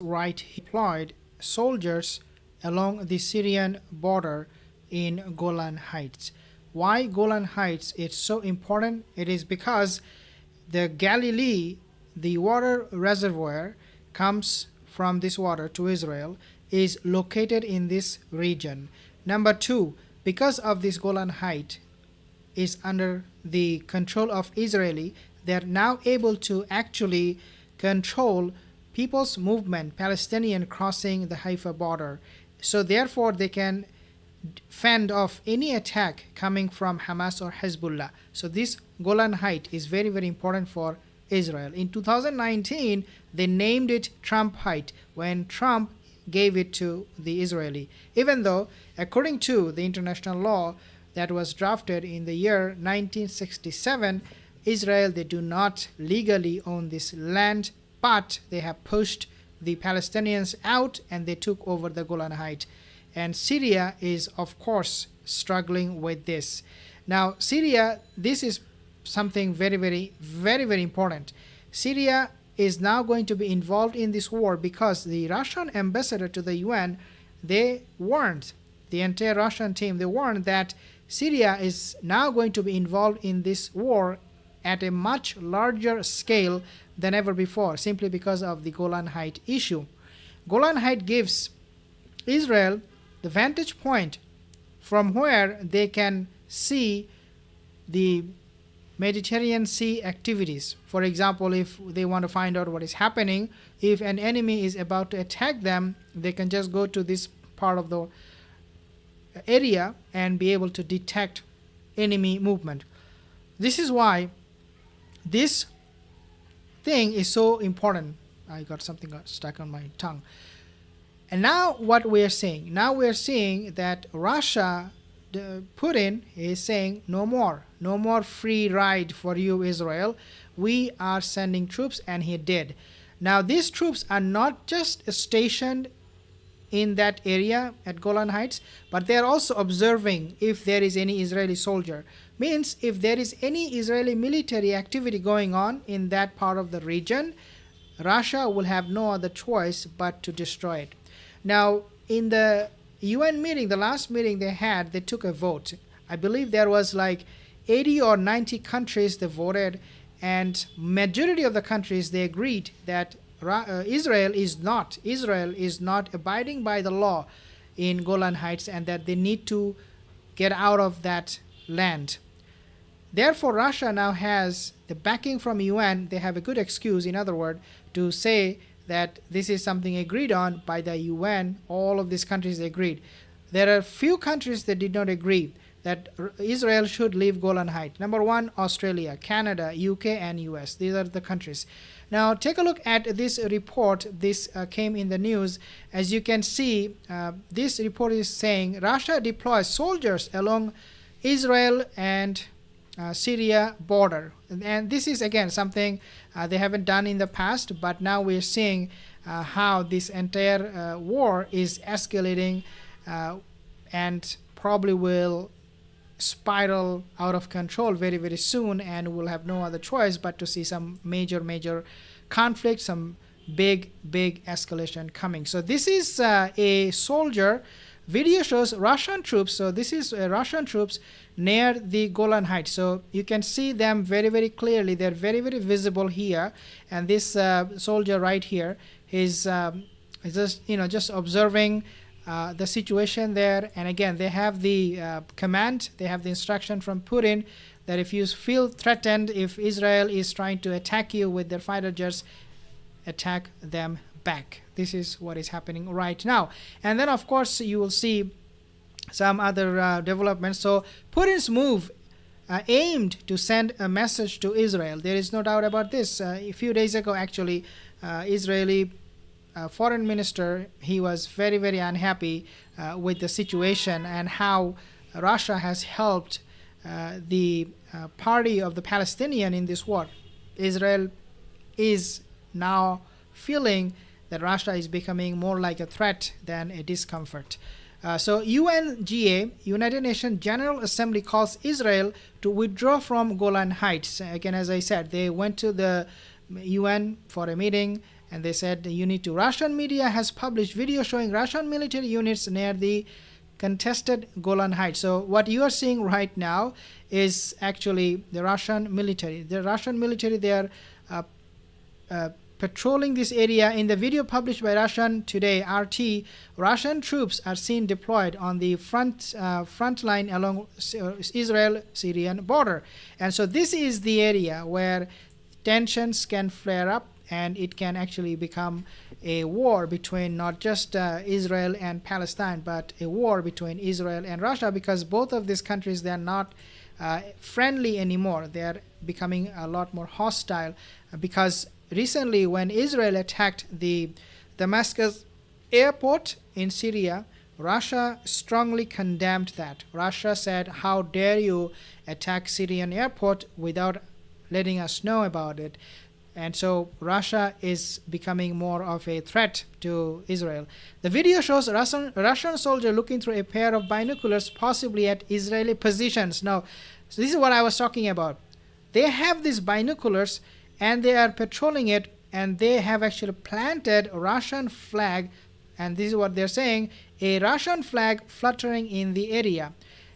right deployed soldiers along the Syrian border in Golan Heights. Why Golan Heights is so important? It is because the Galilee, the water reservoir, comes from this water to Israel, is located in this region. Number two, because of this Golan Height is under the control of Israeli, they're now able to actually control people's movement, Palestinian crossing the Haifa border. So therefore they can fend off any attack coming from Hamas or Hezbollah. So this Golan Height is very, very important for Israel. In 2019, they named it Trump Height when Trump gave it to the Israeli. Even though, according to the international law that was drafted in the year 1967, Israel, they do not legally own this land, but they have pushed the Palestinians out and they took over the Golan Heights. And Syria is, of course, struggling with this. Now, Syria, this is something very, very, very, very important. Syria is now going to be involved in this war because the Russian ambassador to the UN, they warned the entire Russian team, they warned that Syria is now going to be involved in this war at a much larger scale than ever before, simply because of the Golan Heights issue. Golan Heights gives Israel the vantage point from where they can see the Mediterranean Sea activities. For example, if they want to find out what is happening, if an enemy is about to attack them, they can just go to this part of the area and be able to detect enemy movement. This is why this thing is so important. I got something stuck on my tongue. And now what we are seeing? Now we are seeing that Russia, Putin is saying no more free ride for you, Israel. We are sending troops, and he did. Now these troops are not just stationed in that area at Golan Heights, but they are also observing if there is any Israeli soldier. Means if there is any Israeli military activity going on in that part of the region, Russia will have no other choice but to destroy it. Now, in the UN meeting, the last meeting they had, they took a vote. I believe there was like 80 or 90 countries that voted, and majority of the countries, they agreed that Israel is not abiding by the law in Golan Heights, and that they need to get out of that land. Therefore, Russia now has the backing from UN. They have a good excuse, in other words, to say that this is something agreed on by the UN. All of these countries agreed. There are few countries that did not agree that Israel should leave Golan Heights. Number one, Australia, Canada, UK, and US. These are the countries. Now, take a look at this report. This came in the news. As you can see, this report is saying Russia deploys soldiers along Israel and Syria border. And this is, again, something they haven't done in the past, but now we're seeing how this entire war is escalating and probably will spiral out of control very, very soon, and we'll have no other choice but to see some major conflict, some big escalation coming. So this is a soldier. Video shows Russian troops. So this is Russian troops near the Golan Heights. So you can see them very, very clearly. They're very, very visible here. And this soldier right here is just observing the situation there. And again, they have the command, they have the instruction from Putin that if you feel threatened, if Israel is trying to attack you with their fighter jets, attack them back. This is what is happening right now. And then, of course, you will see some other developments. So Putin's move aimed to send a message to Israel. There is no doubt about this. A few days ago, actually, Israeli foreign minister, he was very, very unhappy with the situation and how Russia has helped the party of the Palestinian in this war. Israel is now feeling that Russia is becoming more like a threat than a discomfort. So UNGA, United Nations General Assembly, calls Israel to withdraw from Golan Heights. Again, as I said, they went to the UN for a meeting, And they said you need to. Russian media has published video showing Russian military units near the contested Golan Heights. So what you are seeing right now is actually the Russian military. The Russian military, they are patrolling this area. In the video published by Russian Today RT, Russian troops are seen deployed on the front line along Israel-Syrian border. And so this is the area where tensions can flare up, and it can actually become a war between not just Israel and Palestine, but a war between Israel and Russia, because both of these countries, they are not friendly anymore. They are becoming a lot more hostile, because recently when Israel attacked the Damascus airport in Syria, Russia strongly condemned that. Russia said, how dare you attack Syrian airport without letting us know about it. And so Russia is becoming more of a threat to Israel. The video shows Russian soldier looking through a pair of binoculars, possibly at Israeli positions. Now, so this is what I was talking about. They have these binoculars and they are patrolling it, and they have actually planted a Russian flag, and this is what they're saying, a Russian flag fluttering in the area.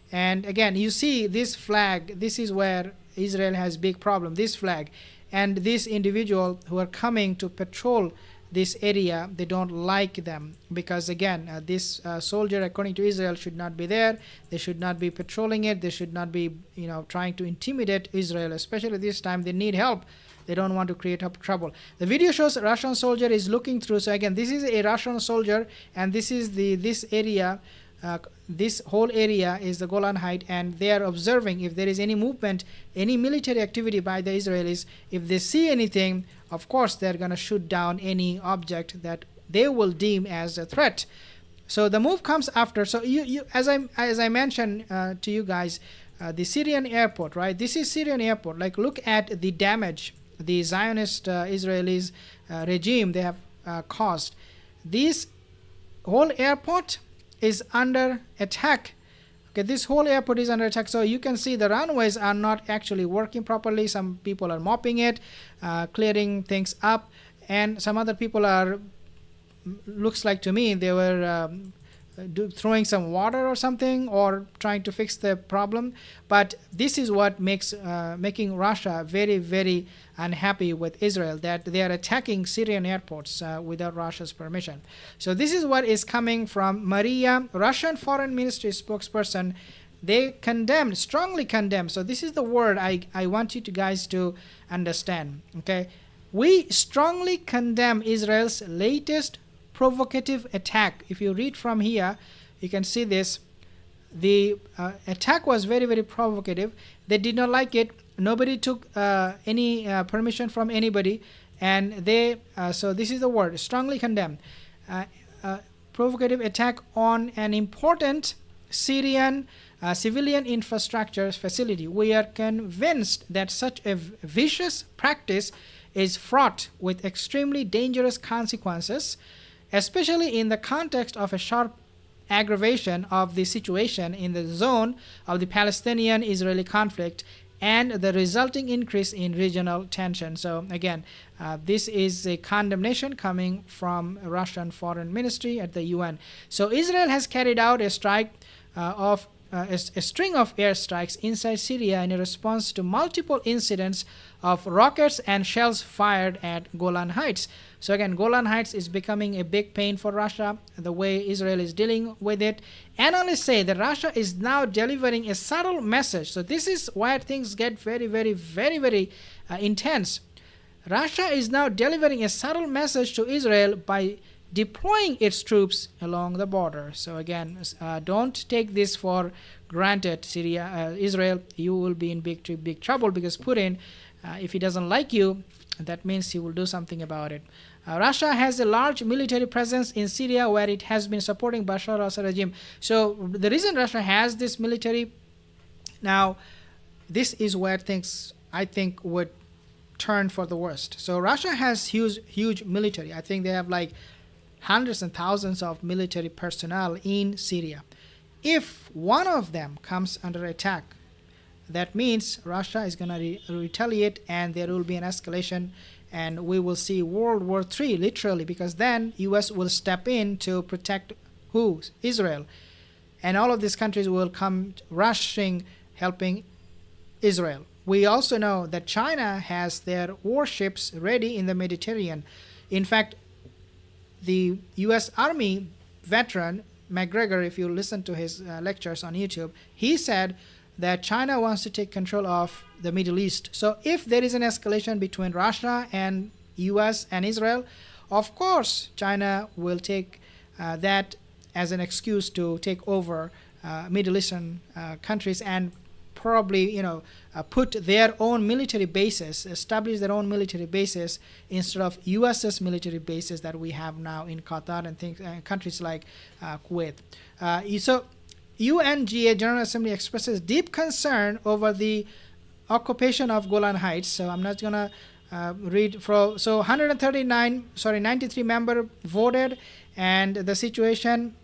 And again, you see this flag, this is where Israel has big problem, this flag. And this individual who are coming to patrol this area, they don't like them, because again, this soldier, according to Israel, should not be there. They should not be patrolling it. They should not be, trying to intimidate Israel, especially this time. They need help. They don't want to create trouble. The video shows a Russian soldier is looking through. So again, this is a Russian soldier, and this is this area. This whole area is the Golan Heights, and they are observing if there is any movement, any military activity by the Israelis. If they see anything, of course, they're going to shoot down any object that they will deem as a threat. So the move comes after. So as I mentioned to you guys, the Syrian airport, right? This is Syrian airport. Like, look at the damage the Zionist Israelis regime they have caused. This whole airport is under attack. Okay, this whole airport is under attack. So you can see the runways are not actually working properly. Some people are mopping it, clearing things up, and some other people are, looks like to me, they were throwing some water or something, or trying to fix the problem. But this is what making Russia very, very unhappy with Israel, that they are attacking Syrian airports without Russia's permission. So this is what is coming from Maria, Russian Foreign Ministry spokesperson. They condemned, strongly condemned. So this is the word I want you guys to understand. Okay, we strongly condemn Israel's latest provocative attack. If you read from here, you can see this. The attack was very, very provocative. They did not like it. Nobody took any permission from anybody, and they so this is the word, strongly condemn. Provocative attack on an important Syrian civilian infrastructure facility. We are convinced that such a vicious practice is fraught with extremely dangerous consequences, especially in the context of a sharp aggravation of the situation in the zone of the Palestinian-Israeli conflict and the resulting increase in regional tension. So again, this is a condemnation coming from Russian Foreign Ministry at the UN. So Israel has carried out a strike of a string of airstrikes inside Syria in response to multiple incidents of rockets and shells fired at Golan Heights. So again, Golan Heights is becoming a big pain for Russia, the way Israel is dealing with it. Analysts say that Russia is now delivering a subtle message. So this is where things get very, very, very, very intense. Russia is now delivering a subtle message to Israel by deploying its troops along the border. So again, don't take this for granted, Israel. You will be in big trouble, because Putin, if he doesn't like you, that means he will do something about it. Russia has a large military presence in Syria, where it has been supporting Bashar al-Assad regime. So the reason Russia has this military, now this is where things, I think, would turn for the worst. So Russia has huge military. I think they have like hundreds and thousands of military personnel in Syria. If one of them comes under attack, that means Russia is going to retaliate, and there will be an escalation, and we will see World War III literally, because then US will step in to protect who? Israel. And all of these countries will come rushing, helping Israel. We also know that China has their warships ready in the Mediterranean. In fact, the US Army veteran McGregor, if you listen to his lectures on YouTube, he said that China wants to take control of the Middle East. So if there is an escalation between Russia and US and Israel, of course China will take that as an excuse to take over Middle Eastern countries and probably put their own military bases, establish their own military bases instead of US's military bases that we have now in Qatar and countries like Kuwait. So UNGA General Assembly expresses deep concern over the occupation of Golan Heights. So I'm not gonna read from. So 93 members voted, and the situation,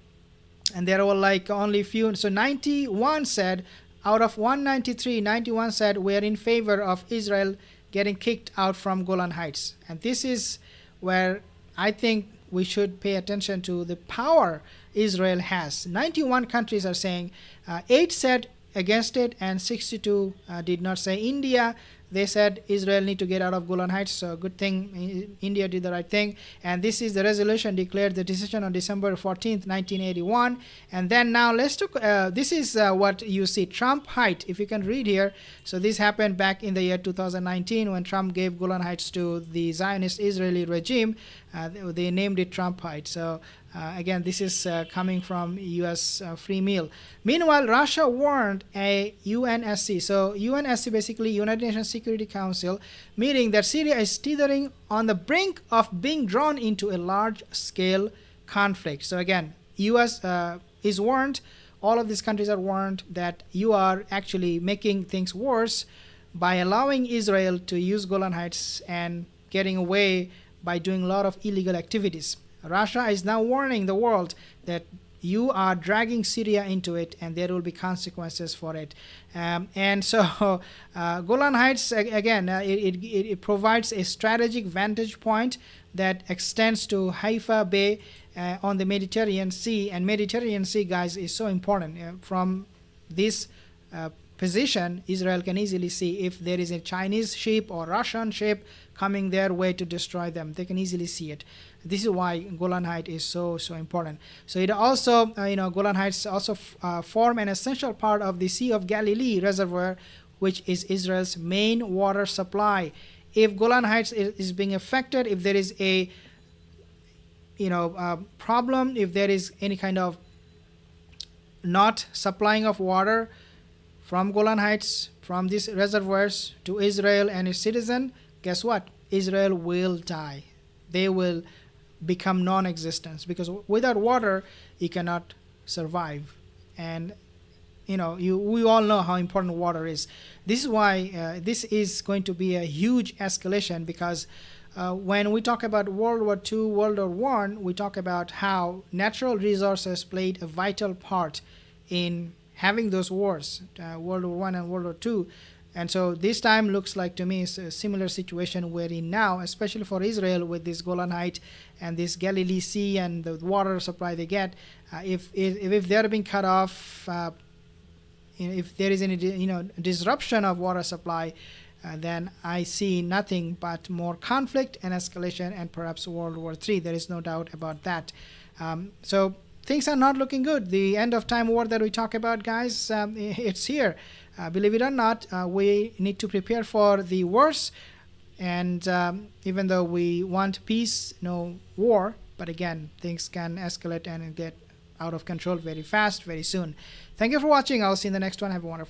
and there were like only few. So 91 said. Out of 193, 91 said we're in favor of Israel getting kicked out from Golan Heights. And this is where I think we should pay attention to the power Israel has. 91 countries are saying, 8 said against it, and 62 did not say. India, they said Israel need to get out of Golan Heights, so good thing India did the right thing. And this is the resolution declared the decision on December 14th, 1981. And then now let's look, this is what you see, Trump Height, if you can read here. So this happened back in the year 2019 when Trump gave Golan Heights to the Zionist Israeli regime. They named it Trump Height. So again, this is coming from U.S. Free Meal. Meanwhile, Russia warned a UNSC. So UNSC, basically United Nations Security Council, meaning that Syria is teetering on the brink of being drawn into a large-scale conflict. So again, U.S. Is warned. All of these countries are warned that you are actually making things worse by allowing Israel to use Golan Heights and getting away by doing a lot of illegal activities. Russia is now warning the world that you are dragging Syria into it and there will be consequences for it. And so Golan Heights, again, it provides a strategic vantage point that extends to Haifa Bay on the Mediterranean Sea. And Mediterranean Sea, guys, is so important. From this position, Israel can easily see if there is a Chinese ship or Russian ship coming their way to destroy them. They can easily see it. This is why Golan Heights is so important. So it also, Golan Heights also form an essential part of the Sea of Galilee reservoir, which is Israel's main water supply. If Golan Heights is being affected, if there is a problem, if there is any kind of not supplying of water from Golan Heights, from these reservoirs to Israel and its citizen, guess what? Israel will die. They will become non-existent, because without water you cannot survive. And we all know how important water is. This is why this is going to be a huge escalation, because when we talk about World War II, World War I, we talk about how natural resources played a vital part in having those wars, World War I and World War II. And so this time looks like to me is a similar situation we're in now, especially for Israel with this Golan Heights and this Galilee Sea and the water supply they get. If they're being cut off, if there is any disruption of water supply, then I see nothing but more conflict and escalation and perhaps World War III. There is no doubt about that. So things are not looking good. The end of time war that we talk about, guys, it's here. Believe it or not, we need to prepare for the worst. And even though we want peace, no war, but again, things can escalate and get out of control very fast, very soon. Thank you for watching. I'll see you in the next one. Have a wonderful day.